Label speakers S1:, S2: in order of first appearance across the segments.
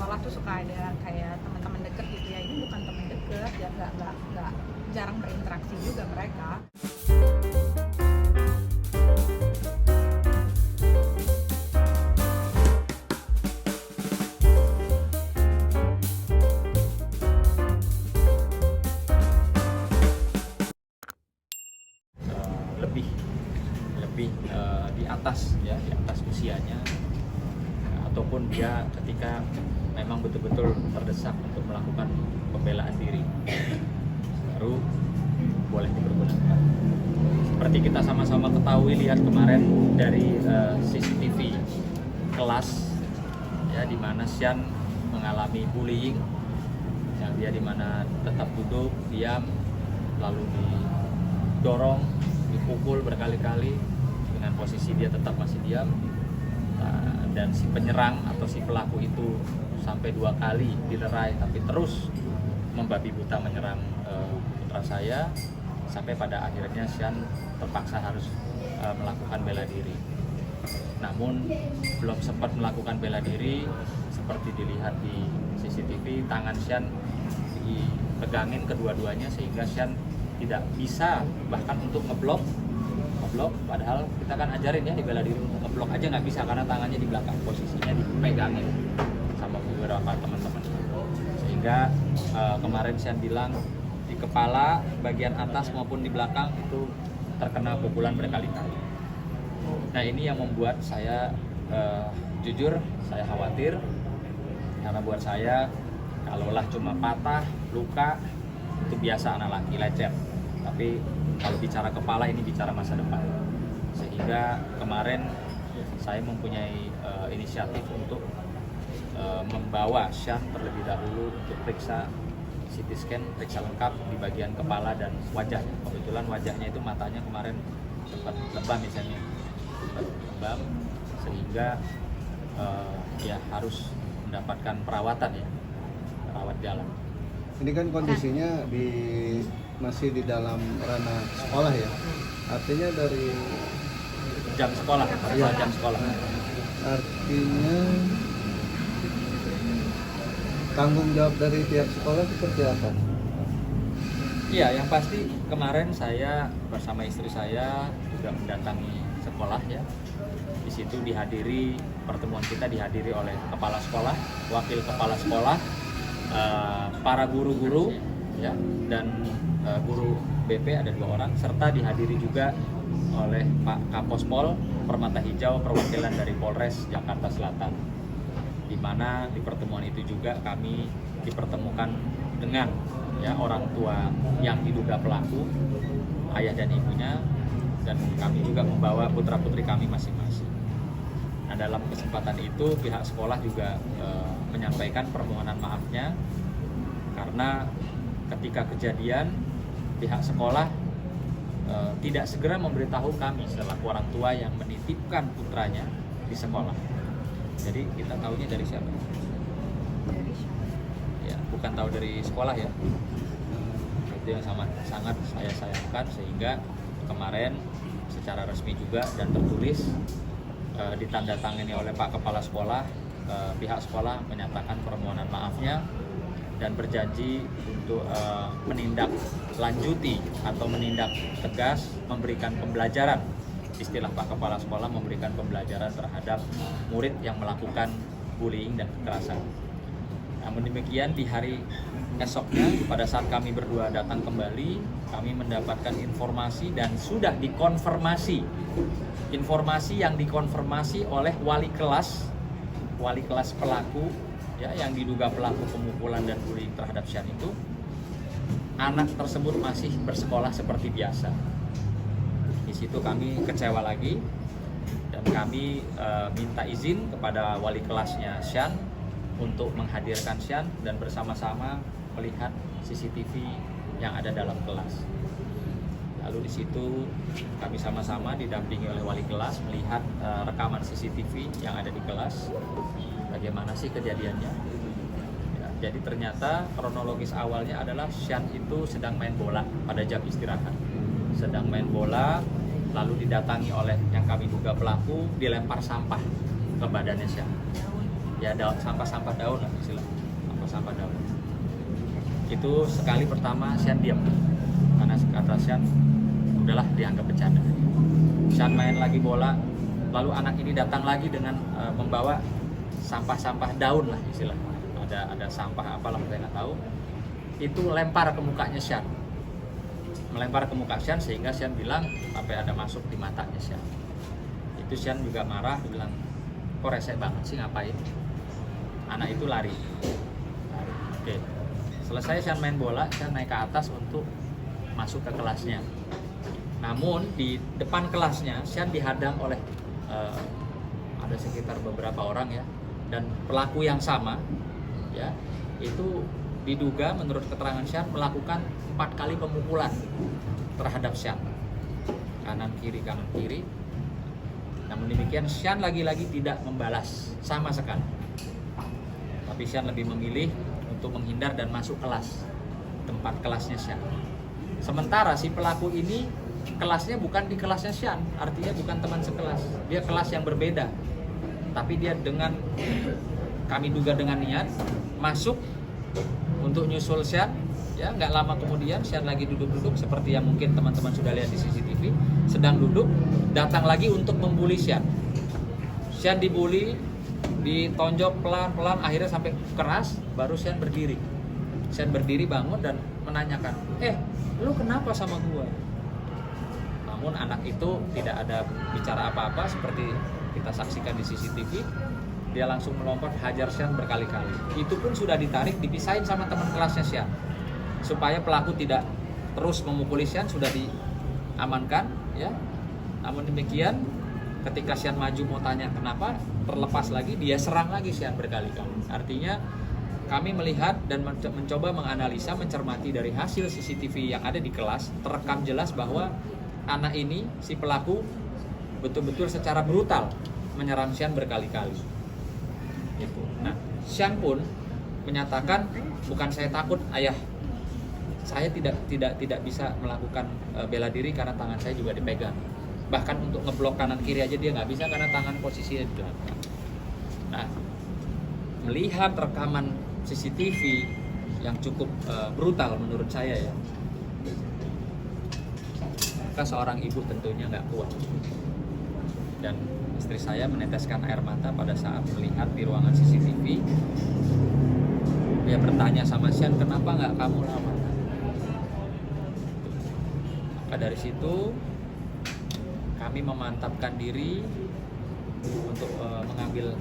S1: sekolah tuh suka ada kayak teman-teman deket gitu ya. Ini bukan teman deket ya, nggak jarang berinteraksi juga mereka.
S2: lebih di atas usianya, ataupun dia ketika memang betul-betul terdesak untuk melakukan pembelaan diri baru boleh dipergunakan. Seperti kita sama-sama ketahui, lihat kemarin dari CCTV kelas ya, di mana Sian mengalami bullying, yang dia di mana tetap duduk diam, lalu didorong, dipukul berkali-kali dengan posisi dia tetap masih diam, dan si penyerang atau si pelaku itu sampai 2 kali dilerai tapi terus membabi buta menyerang putra saya, sampai pada akhirnya Sian terpaksa harus melakukan bela diri. Namun belum sempat melakukan bela diri, seperti dilihat di CCTV, tangan Sian dipegangin kedua-duanya sehingga Sian tidak bisa bahkan untuk ngeblok, padahal kita kan ajarin ya di bela diri untuk ngeblok aja nggak bisa karena tangannya di belakang, posisinya dipegangin sama beberapa teman-teman. Sehingga kemarin Sian bilang di kepala bagian atas maupun di belakang itu terkena pukulan berkali-kali. Nah, ini yang membuat saya jujur saya khawatir, karena buat saya kalaulah cuma patah, luka itu biasa, anak laki lecet. Tapi kalau bicara kepala, ini bicara masa depan. Sehingga kemarin saya mempunyai inisiatif untuk membawa Sian terlebih dahulu untuk periksa CT scan, periksa lengkap di bagian kepala dan wajahnya. Kebetulan wajahnya itu matanya kemarin sempat lebam misalnya, lebam, sehingga ya harus mendapatkan perawatan ya, rawat jalan.
S3: Ini kan kondisinya masih di dalam ranah sekolah ya, artinya dari
S2: jam sekolah, jam sekolah.
S3: Artinya tanggung jawab dari pihak sekolah seperti apa?
S2: Iya, yang pasti kemarin saya bersama istri saya juga mendatangi sekolah ya. Di situ pertemuan kita dihadiri oleh kepala sekolah, wakil kepala sekolah, para guru-guru ya, dan guru BP ada 2 orang, serta dihadiri juga oleh Pak Kapospol Permata Hijau, perwakilan dari Polres Jakarta Selatan, di mana di pertemuan itu juga kami dipertemukan dengan ya orang tua yang diduga pelaku, ayah dan ibunya, dan kami juga membawa putra-putri kami masing-masing. Nah, dalam kesempatan itu pihak sekolah juga menyampaikan permohonan maafnya karena ketika kejadian pihak sekolah tidak segera memberitahu kami selaku orang tua yang menitipkan putranya di sekolah. Jadi kita tahunya dari siapa? Ya, bukan tahu dari sekolah ya. Itu yang sangat saya sayangkan, sehingga kemarin secara resmi juga dan tertulis ditandatangani oleh Pak Kepala Sekolah, pihak sekolah menyatakan permohonan maafnya dan berjanji untuk menindaklanjuti atau menindak tegas, memberikan pembelajaran. Istilah Pak Kepala Sekolah, memberikan pembelajaran terhadap murid yang melakukan bullying dan kekerasan. Namun demikian, di hari esoknya pada saat kami berdua datang kembali, kami mendapatkan informasi dan sudah dikonfirmasi. Informasi yang dikonfirmasi oleh wali kelas pelaku ya, yang diduga pelaku pemukulan dan bullying terhadap Sian itu, anak tersebut masih bersekolah seperti biasa. Di situ kami kecewa lagi dan kami minta izin kepada wali kelasnya Sian untuk menghadirkan Sian dan bersama-sama melihat CCTV yang ada dalam kelas. Lalu di situ kami sama-sama didampingi oleh wali kelas melihat rekaman CCTV yang ada di kelas. Bagaimana sih kejadiannya? Ya, jadi ternyata kronologis awalnya adalah Sian itu sedang main bola pada jam istirahat. Sedang main bola, lalu didatangi oleh yang kami duga pelaku, dilempar sampah ke badannya Sian. ya sampah-sampah daun lah istilah, sampah-sampah daun. Itu sekali pertama Sian diam, karena kata Sian udahlah dianggap bercanda. Sian main lagi bola, lalu anak ini datang lagi dengan membawa sampah-sampah daun lah istilah, ada sampah apalah saya nggak tahu, itu lempar ke mukanya Sian, melempar ke muka Sian sehingga Sian bilang sampai ada masuk di matanya Sian. Itu Sian juga marah, bilang kok resek banget sih ngapain. Anak itu lari. Oke. Selesai Sian main bola, Sian naik ke atas untuk masuk ke kelasnya. Namun di depan kelasnya Sian dihadang oleh ada sekitar beberapa orang ya, dan pelaku yang sama ya, itu diduga menurut keterangan Sian melakukan 4 kali pemukulan terhadap Sian, kanan kiri. Namun demikian Sian lagi-lagi tidak membalas sama sekali, tapi Sian lebih memilih untuk menghindar dan masuk kelas, tempat kelasnya Sian. Sementara si pelaku ini kelasnya bukan di kelasnya Sian, artinya bukan teman sekelas, dia kelas yang berbeda, tapi dia dengan, kami duga dengan niat masuk untuk nyusul Sian. Ya, nggak lama kemudian Sian lagi duduk-duduk seperti yang mungkin teman-teman sudah lihat di CCTV, sedang duduk, datang lagi untuk membuli Sian. Sian dibuli, ditonjok pelan-pelan, akhirnya sampai keras, baru Sian berdiri. Sian berdiri bangun dan menanyakan, lu kenapa sama gua? Namun anak itu tidak ada bicara apa-apa seperti kita saksikan di CCTV. Dia langsung melompat hajar Sian berkali-kali. Itu pun sudah ditarik, dipisahin sama teman kelasnya Sian, supaya pelaku tidak terus memukuli Sian, sudah diamankan ya. Namun demikian ketika Sian maju mau tanya kenapa, terlepas lagi, dia serang lagi Sian berkali-kali. Artinya kami melihat dan mencoba menganalisa, mencermati dari hasil CCTV yang ada di kelas, terekam jelas bahwa anak ini, si pelaku, betul-betul secara brutal menyerang Sian berkali-kali. Gitu. Nah, Sian pun menyatakan, bukan saya takut ayah, saya tidak bisa melakukan bela diri karena tangan saya juga dipegang. Bahkan untuk ngeblok kanan kiri aja dia nggak bisa karena tangan posisinya di belakang. Nah, melihat rekaman CCTV yang cukup brutal menurut saya ya, maka seorang ibu tentunya nggak kuat. Dan istri saya meneteskan air mata pada saat melihat di ruangan CCTV. Dia bertanya sama Sian, kenapa nggak kamu lawan? Maka dari situ kami memantapkan diri untuk mengambil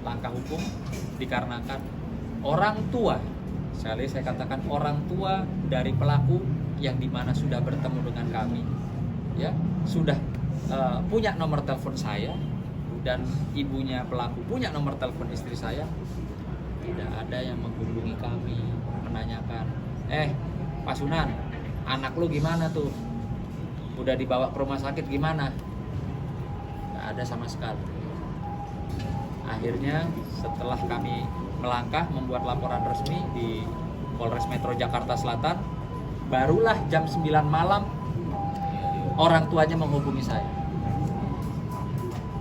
S2: langkah hukum, dikarenakan orang tua, sekali saya katakan orang tua dari pelaku yang dimana sudah bertemu dengan kami, ya sudah punya nomor telepon saya, dan ibunya pelaku punya nomor telepon istri saya. Tidak ada yang menghubungi kami menanyakan, Pak Sunan, anak lu gimana tuh? Udah dibawa ke rumah sakit gimana? Nggak ada sama sekali. Akhirnya setelah kami melangkah membuat laporan resmi di Polres Metro Jakarta Selatan, barulah jam 9 malam orang tuanya menghubungi saya.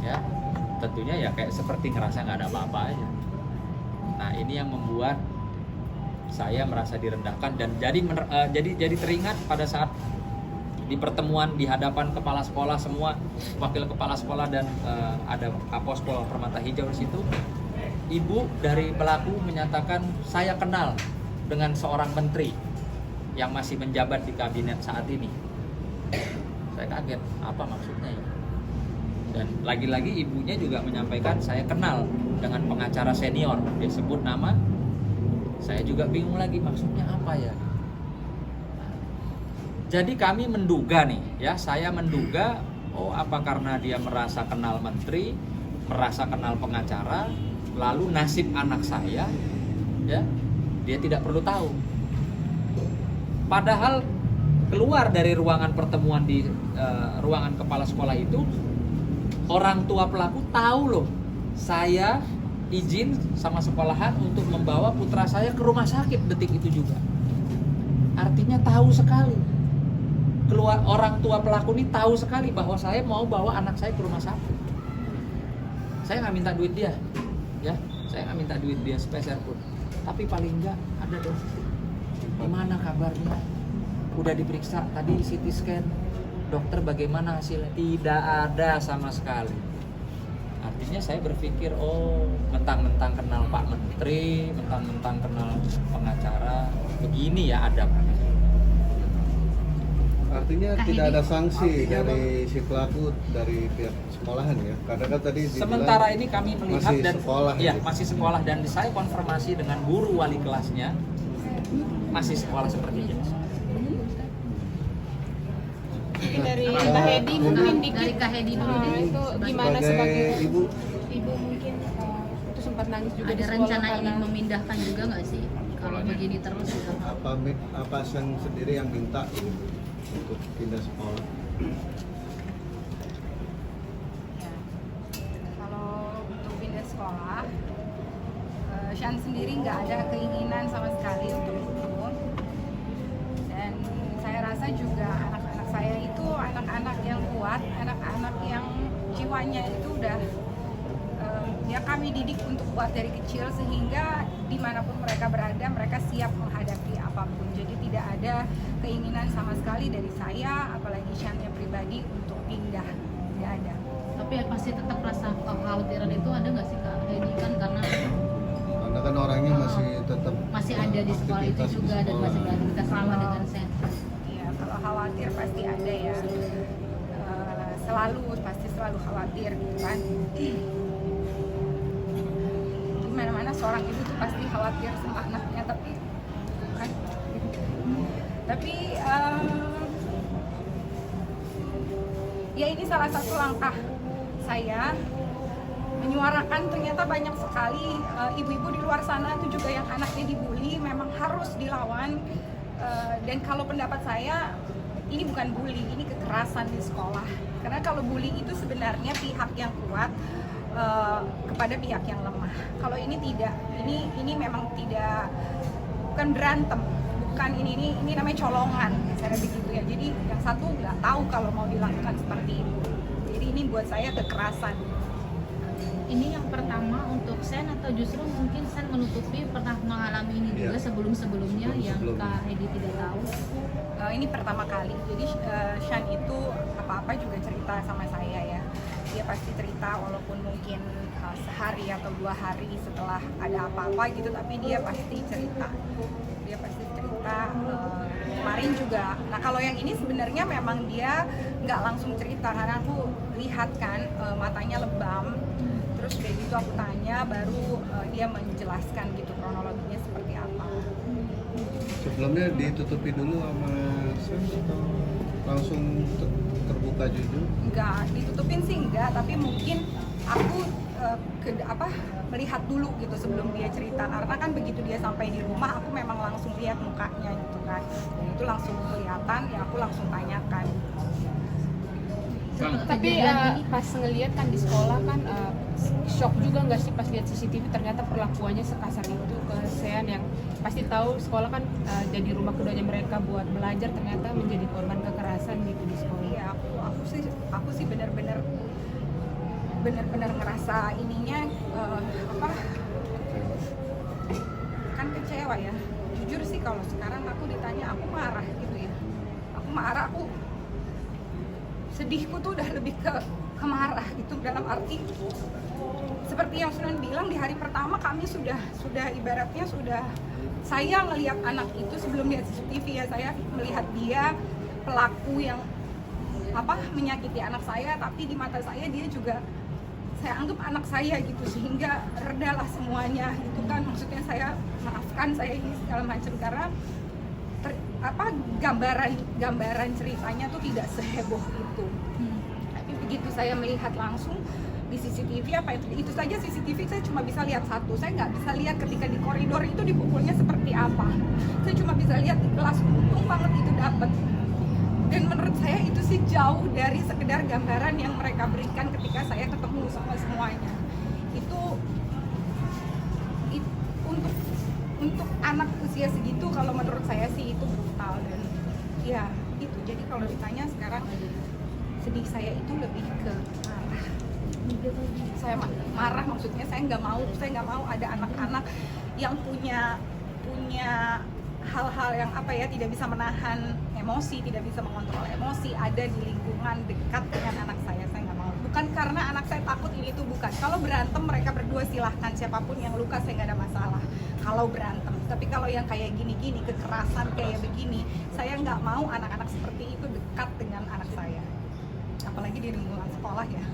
S2: Ya, tentunya ya kayak seperti ngerasa nggak ada apa-apa aja. Nah, ini yang membuat saya merasa direndahkan dan jadi teringat pada saat di pertemuan di hadapan kepala sekolah semua, wakil kepala sekolah dan ada Kapospol Permata Hijau di situ. Ibu dari pelaku menyatakan saya kenal dengan seorang menteri yang masih menjabat di kabinet saat ini. Saya kaget, apa maksudnya ya? Dan lagi-lagi ibunya juga menyampaikan saya kenal dengan pengacara senior, dia sebut nama. Saya juga bingung lagi maksudnya apa ya. Jadi kami menduga nih ya, saya menduga apa karena dia merasa kenal menteri, merasa kenal pengacara, lalu nasib anak saya ya dia tidak perlu tahu. Padahal keluar dari ruangan pertemuan di ruangan kepala sekolah itu, orang tua pelaku tahu loh, saya izin sama sekolahan untuk membawa putra saya ke rumah sakit detik itu juga. Artinya tahu sekali. Keluar orang tua pelaku ini tahu sekali bahwa saya mau bawa anak saya ke rumah sakit. Saya nggak minta duit dia, ya. Saya saya nggak minta duit dia sepeser pun, tapi paling enggak ada dong, gimana kabarnya, udah diperiksa tadi CT scan, dokter bagaimana hasilnya, tidak ada sama sekali. Artinya saya berpikir, oh mentang-mentang kenal Pak Menteri, mentang-mentang kenal pengacara, begini ya adabnya.
S3: Artinya tidak ada sanksi
S2: Artinya
S3: dari si pelaku dari pihak sekolahan ya, karena kan tadi dibilang
S2: Sementara ini kami melihat
S3: masih
S2: dan
S3: sekolah
S2: ya
S3: gitu.
S2: masih sekolah, dan saya konfirmasi dengan guru wali kelasnya masih sekolah seperti biasa.
S4: Mungkin dari
S3: Nah,
S4: Kak Hedi mungkin
S5: Dari
S4: dikit
S5: Kak Hedi dulu deh.
S4: itu gimana sebagai
S3: sebagai ibu
S4: ibu mungkin itu sempat nangis juga
S5: Ada
S4: di sekolah
S5: rencana
S4: karena
S5: ingin memindahkan juga nggak sih? Kalau begini terus gitu.
S3: apa Sen sendiri yang minta gitu, untuk pindah sekolah?
S1: Ya. Kalau untuk pindah sekolah, Shan sendiri nggak ada keinginan sama sekali untuk itu. Dan saya rasa juga anak-anak saya itu anak-anak yang kuat, anak-anak yang jiwanya itu udah ya kami didik untuk kuat dari kecil, sehingga dimanapun mereka berada mereka siap menghadapi apapun. Jadi tidak ada keinginan sama sekali dari saya, apalagi Shannya pribadi, untuk pindah, tidak ada.
S5: Tapi pasti tetap rasa kekhawatiran itu ada nggak sih Kak Hedi, kan karena
S3: Karena kan orangnya masih tetap
S5: masih ada di sekolah itu
S3: aktivitas di
S5: juga dan masih
S3: sekolah.
S5: beraktivitas selama dengan Sen.
S1: Iya, kalau khawatir pasti ada ya. Pasti selalu khawatir gitu kan. Dimana-mana seorang ibu tuh pasti khawatir sama anaknya, tapi kan. Tapi ya ini salah satu langkah saya menyuarakan. Ternyata banyak sekali ibu-ibu di luar sana itu juga yang anaknya dibully, memang harus dilawan. Dan kalau pendapat saya, ini bukan bully, ini kekerasan di sekolah. Karena kalau bully itu sebenarnya pihak yang kuat kepada pihak yang lemah. Kalau ini tidak, ini memang tidak, bukan berantem, bukan ini namanya colongan, saya begitu ya. Jadi yang satu nggak tahu kalau mau dilakukan seperti itu. Jadi ini buat saya kekerasan.
S5: Ini yang pertama untuk Sen, atau justru mungkin Sen menutupi pernah mengalami ini juga
S3: Iya.
S5: sebelum-sebelumnya yang Kak Hedi tidak tahu?
S1: Ini pertama kali. Jadi Shan itu apa-apa juga cerita sama saya ya. Dia pasti cerita, walaupun mungkin sehari atau 2 hari setelah ada apa-apa gitu, tapi dia pasti cerita. Kemarin juga. Nah kalau yang ini sebenarnya memang dia nggak langsung cerita, karena aku lihat kan matanya lebam. Terus kayak gitu aku tanya, baru dia menjelaskan gitu kronologinya seperti apa.
S3: Sebelumnya ditutupi dulu sama Sen atau langsung terbuka jujur?
S1: Enggak, ditutupin sih enggak, tapi mungkin aku melihat dulu gitu sebelum dia cerita, karena kan begitu dia sampai di rumah aku memang langsung lihat mukanya gitu kan. Dan itu langsung kelihatan, ya aku langsung tanyakan.
S4: tapi pas ngelihat kan di sekolah kan shock juga nggak sih pas lihat CCTV, ternyata perlakuannya sekasar itu ke Sean yang pasti tahu sekolah kan jadi rumah keduanya mereka buat belajar, ternyata menjadi korban kekerasan gitu di sekolah.
S1: Iya, aku sih benar-benar ngerasa ininya kan kecewa ya. Jujur sih kalau sekarang aku ditanya, aku marah gitu ya. Aku marah, aku sedihku tuh udah lebih ke marah gitu, dalam arti seperti yang Sunan bilang, di hari pertama kami sudah ibaratnya sudah, saya ngelihat anak itu sebelum lihat CCTV ya, saya melihat dia pelaku yang menyakiti anak saya, tapi di mata saya dia juga saya anggap anak saya gitu, sehingga redalah semuanya gitu kan. Maksudnya saya maafkan saya ini segala macam, karena gambaran ceritanya tuh tidak seheboh itu. Tapi begitu saya melihat langsung di CCTV, itu saja CCTV saya cuma bisa lihat satu, saya nggak bisa lihat ketika di koridor itu dipukulnya seperti apa. Saya cuma bisa lihat di kelas, untung banget itu dapat. Dan menurut saya itu sih jauh dari sekedar gambaran yang mereka berikan ketika saya ketemu sama semuanya. Itu untuk anak usia segitu, kalau menurut saya sih itu brutal. Dan ya itu, jadi kalau ditanya sekarang sedih saya itu lebih ke marah. Saya marah, maksudnya saya nggak mau ada anak-anak yang punya hal-hal yang apa ya, tidak bisa menahan emosi, tidak bisa mengontrol emosi ada di lingkungan dekat dengan anak saya nggak mau. Bukan karena anak saya takut, ini tuh bukan. Kalau berantem mereka berdua silahkan, siapapun yang luka saya nggak ada masalah kalau berantem. Tapi kalau yang kayak gini-gini, kekerasan kayak begini, saya nggak mau anak-anak seperti itu dekat dengan anak saya, apalagi di lingkungan sekolah ya.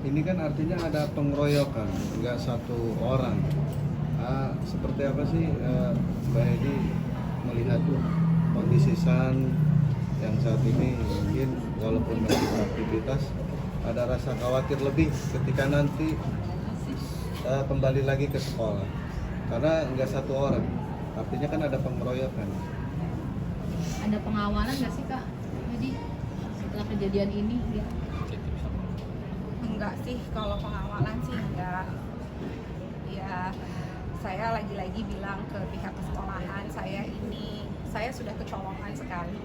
S3: Ini kan artinya ada pengeroyokan, nggak satu orang. Seperti apa sih Mbak Hedi melihat kondisi San yang saat ini mungkin walaupun masih beraktivitas, ada rasa khawatir lebih ketika nanti kembali lagi ke sekolah, karena nggak satu orang, artinya kan ada pengeroyokan.
S5: Ada pengawalan nggak sih Kak? Jadi setelah kejadian ini ya.
S1: Enggak sih, kalau pengawalan sih enggak. Ya, saya lagi-lagi bilang ke pihak sekolahan, saya sudah kecolongan sekali.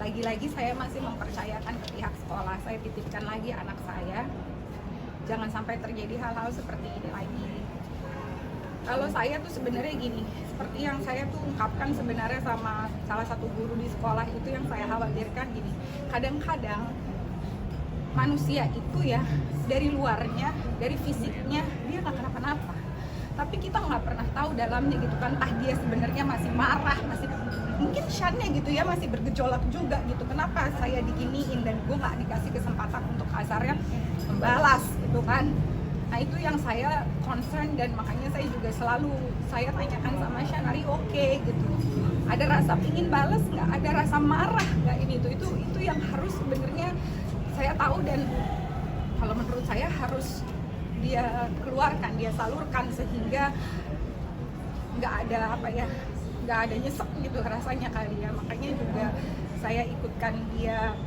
S1: Lagi-lagi saya masih mempercayakan ke pihak sekolah, saya titipkan lagi anak saya. Jangan sampai terjadi hal-hal seperti ini lagi. Kalau saya tuh sebenarnya gini, seperti yang saya tuh ungkapkan sebenarnya sama salah satu guru di sekolah itu, yang saya khawatirkan gini, kadang-kadang manusia itu ya, dari luarnya, dari fisiknya dia nggak kenapa-napa, tapi kita nggak pernah tahu dalamnya gitu kan, entah dia sebenarnya masih marah, masih mungkin Shannya gitu ya, masih bergejolak juga gitu, kenapa saya diginiin dan gue nggak dikasih kesempatan untuk kasarnya membalas gitu kan. Nah itu yang saya concern, dan makanya saya juga selalu saya tanyakan sama Shan, "Ari oke?" gitu, ada rasa pingin balas nggak, ada rasa marah nggak, ini itu yang harus sebenarnya saya tahu, dan kalau menurut saya harus dia keluarkan, dia salurkan, sehingga nggak ada apa ya, nggak ada nyesek gitu rasanya kali ya. Makanya juga saya ikutkan dia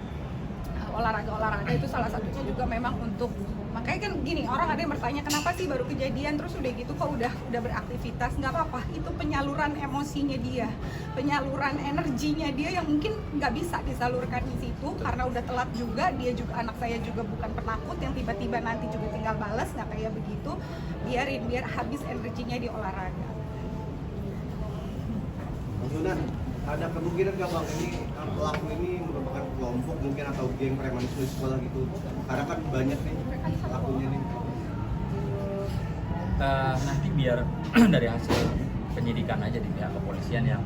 S1: olahraga itu salah satunya juga memang untuk, makanya kan gini, orang ada yang bertanya kenapa sih baru kejadian terus udah gitu kok udah beraktivitas. Nggak apa-apa, itu penyaluran emosinya dia, penyaluran energinya dia yang mungkin nggak bisa disalurkan di situ karena udah telat juga. Dia juga, anak saya juga bukan penakut yang tiba-tiba nanti juga tinggal balas, nggak kayak begitu. Biar habis energinya di olahraga.
S6: Sudah ada kemungkinan nggak Bang ini pelaku ini merupakan kelompok mungkin atau geng premanisme di sekolah gitu, karena kan banyak nih pelakunya nih.
S2: Nanti biar dari hasil penyidikan aja di pihak kepolisian yang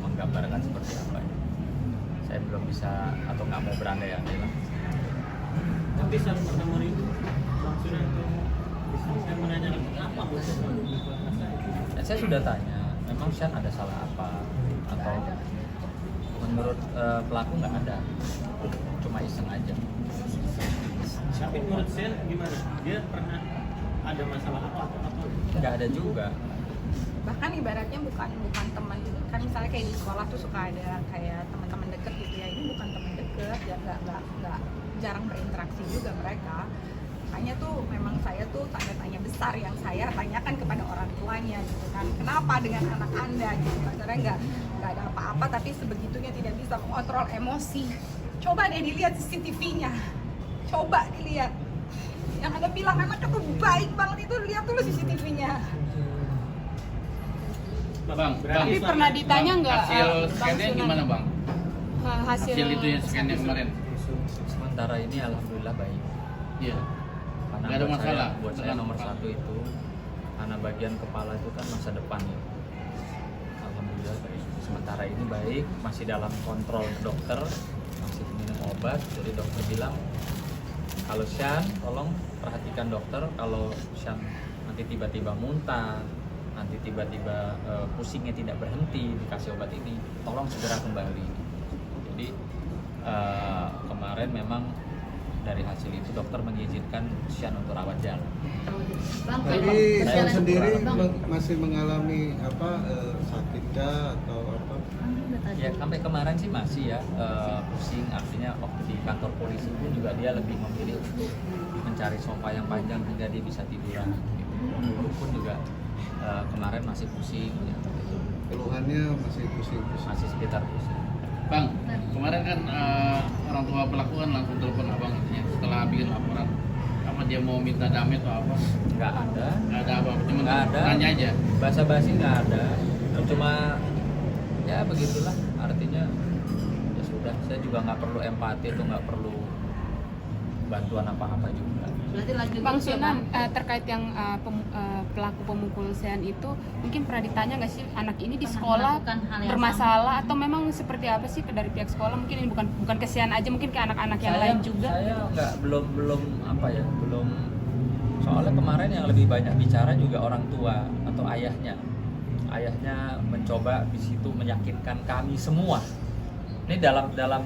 S2: menggambarkan seperti apa. Saya belum bisa atau nggak mau berandai-andai lah.
S7: Tapi saat pertama itu maksudnya saya menanyakan apa
S2: Saya sudah tanya, memang Shan ada salah apa, atau menurut pelaku nggak ada, cuma iseng aja.
S7: Tapi menurut saya gimana? Dia pernah ada masalah apa atau
S2: Nggak ada juga.
S1: Bahkan ibaratnya bukan teman, kan misalnya kayak di sekolah tuh suka ada kayak teman-teman deket gitu ya, ini bukan teman deket ya, nggak jarang berinteraksi juga mereka. Makanya tuh memang saya tuh tanya besar yang saya tanyakan kepada orang tuanya gitu kan, kenapa dengan anak anda gitu kan, karena nggak ada apa-apa tapi sebegitunya tidak bisa mengontrol emosi. Coba deh dilihat CCTV-nya, coba dilihat, yang ada bilang anaknya tuh baik banget itu, lihat dulu CCTV-nya.
S7: Bang,
S4: Tapi pernah ditanya nggak
S7: hasil
S4: Bang
S7: scan-nya
S4: Sunan?
S7: gimana Bang?
S4: Hasil
S7: Itu yang scan yang kemarin.
S2: Sementara ini alhamdulillah baik.
S7: Iya.
S2: Karena
S7: Nggak ada
S2: buat
S7: masalah.
S2: buat saya nomor satu itu, karena bagian kepala itu kan masa depan ya. Alhamdulillah baik. Sementara ini baik, masih dalam kontrol dokter, masih minum obat. Jadi dokter bilang, kalau Shan tolong perhatikan dokter, kalau Shan nanti tiba-tiba muntah, nanti tiba-tiba pusingnya tidak berhenti, dikasih obat ini, tolong segera kembali. Jadi kemarin memang dari hasil itu dokter mengizinkan Shan untuk rawat jalan.
S5: Bang,
S3: Tapi
S2: Saya
S3: Shan sendiri
S5: Bang.
S3: masih mengalami apa sakitkah atau apa?
S2: Ya sampai kemarin sih masih ya pusing, artinya waktu di kantor polisi pun juga dia lebih memilih untuk mencari sofa yang panjang hingga dia bisa tiduran. Gitu. Dulu pun juga kemarin masih pusing, ya, gitu.
S3: Keluhannya masih pusing-pusing.
S2: Masih sekitar pusing.
S7: Bang, kemarin kan orang tua pelaku kan langsung telepon abang katanya setelah bikin laporan.
S8: Apa dia mau minta damai atau apa?
S2: Nggak ada.
S8: Nggak ada apa-apa, cuma
S2: Nggak ada.
S8: nanya aja.
S2: Basa-basi nggak ada. Cuma ya begitulah artinya. Ya sudah, saya juga nggak perlu empati atau nggak perlu bantuan apa-apa juga.
S5: Berarti lanjut
S4: Bang
S5: terus ya,
S4: Sunan,
S5: Bang?
S4: terkait yang pelaku pemukul Sean itu, mungkin pernah ditanya nggak sih anak ini di
S5: Pernah
S4: sekolah
S5: melakukan hal yang
S4: bermasalah atau memang seperti apa sih dari pihak sekolah? Mungkin ini bukan ke Sean aja, mungkin ke anak-anak yang lain juga.
S2: Saya nggak belum apa ya, belum, soalnya kemarin yang lebih banyak bicara juga orang tua atau ayahnya. Ayahnya mencoba di situ meyakinkan kami semua. Ini dalam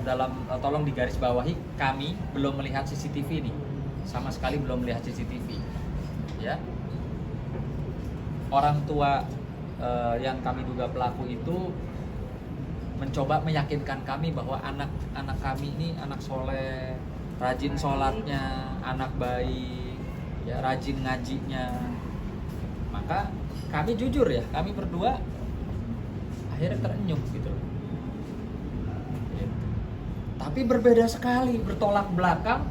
S2: tolong digarisbawahi, kami belum melihat CCTV nih. Sama sekali belum melihat CCTV. Ya. Orang tua yang kami duga pelaku itu mencoba meyakinkan kami bahwa anak kami ini anak soleh, rajin sholatnya, anak baik, ya rajin ngajinya. Maka kami jujur ya, kami berdua akhirnya terenyuh gitu loh. Gitu. Tapi berbeda sekali, bertolak belakang